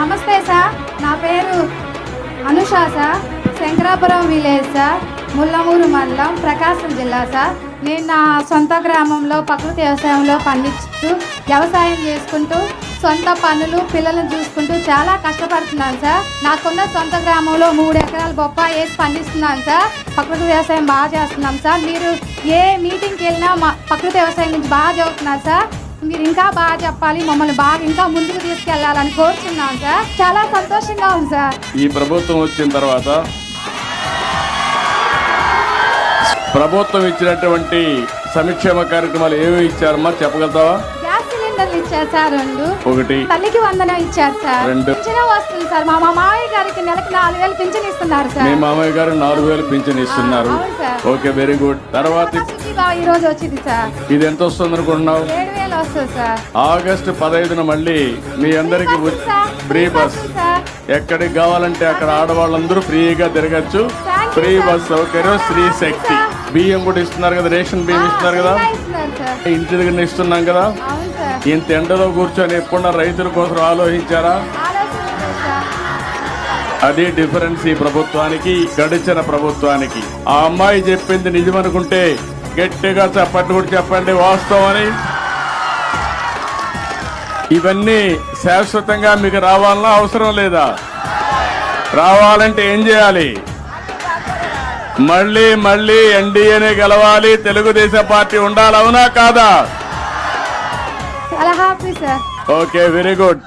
నమస్తే సార్, నా పేరు Anusha sir, Shankarapuram village sir, Mullamuru మండలం, ప్రకాశం జిల్లా సార్. నేను నా సొంత గ్రామంలో ప్రకృతి వ్యవసాయంలో పండిస్తూ వ్యవసాయం చేసుకుంటూ సొంత పనులు పిల్లలను చూసుకుంటూ చాలా కష్టపడుతున్నాను సార్. నాకున్న సొంత గ్రామంలో 3 ఎకరాల బొప్పాయి వేసి పండిస్తున్నాను సార్. ప్రకృతి వ్యవసాయం బాగా చేస్తున్నాం సార్. మీరు ఏ మీటింగ్కి వెళ్ళినా మా ప్రకృతి వ్యవసాయం గురించి బాగా చదువుతున్నారు సార్. మీరు ఇంకా బాగా చెప్పాలి, మమ్మల్ని బాగా ఇంకా ముందుకు తీసుకెళ్లాలని కోరుచున్నాం సార్. చాలా సంతోషంగా ఉంది సార్. ఈ ప్రభుత్వం వచ్చిన తర్వాత ప్రభుత్వం ఇచ్చినటువంటి సంక్షేమ కార్యక్రమాలు ఏమి ఇచ్చారమ్మా చెప్పగలుగుతావా? గ్యాస్ సిలిండర్లు ఇచ్చారు సార్ 2. 1 తల్లికి వందనం ఇచ్చారు సార్. 2 పింఛను వస్తుంది సార్. మా మామయ్య గారికి నెలకి 4,000 పింఛను ఇస్తున్నారు సార్. మీ మామయ్య గారు 4,000 పింఛన్ ఇస్తున్నారు. అవును సార్. Okay, very good. తర్వాత ఈ రోజు వచ్చింది సార్. ఇది ఎంత వస్తుంది అనుకుంటున్నావు? 7,000 వస్తుంది సార్. ఆగస్టు 15న మళ్ళీ మీ అందరికి ఫ్రీ బస్. ఎక్కడికి కావాలంటే అక్కడ ఆడవాళ్ళందరూ ఫ్రీగా తిరగచ్చు. ఫ్రీ బస్ సౌకర్యం. స్త్రీ శక్తి బియ్యం కూడా ఇస్తున్నారు కదా, రేషన్ బియ్యం ఇస్తున్నారు కదా, ఇంటి దగ్గర ఇస్తున్నాం కదా. ఇంత ఎండలో కూర్చొని ఎప్పుడన్నా రైతుల కోసం ఆలోచించారా? అది డిఫరెన్స్ ఈ ప్రభుత్వానికి గడిచిన ప్రభుత్వానికి. ఆ అమ్మాయి చెప్పింది నిజమనుకుంటే గట్టిగా చప్పట్లు కూడా చెప్పండి వాస్తవం అని. ఇవన్నీ శాశ్వతంగా మీకు రావాలన్నా అవసరం లేదా? రావాలంటే ఏం చేయాలి? మళ్ళీ మళ్ళీ ఎన్డీఏనే గెలవాలి, తెలుగుదేశం పార్టీ ఉండాలి, అవునా కాదా? చాలా happy sir. Okay, very good.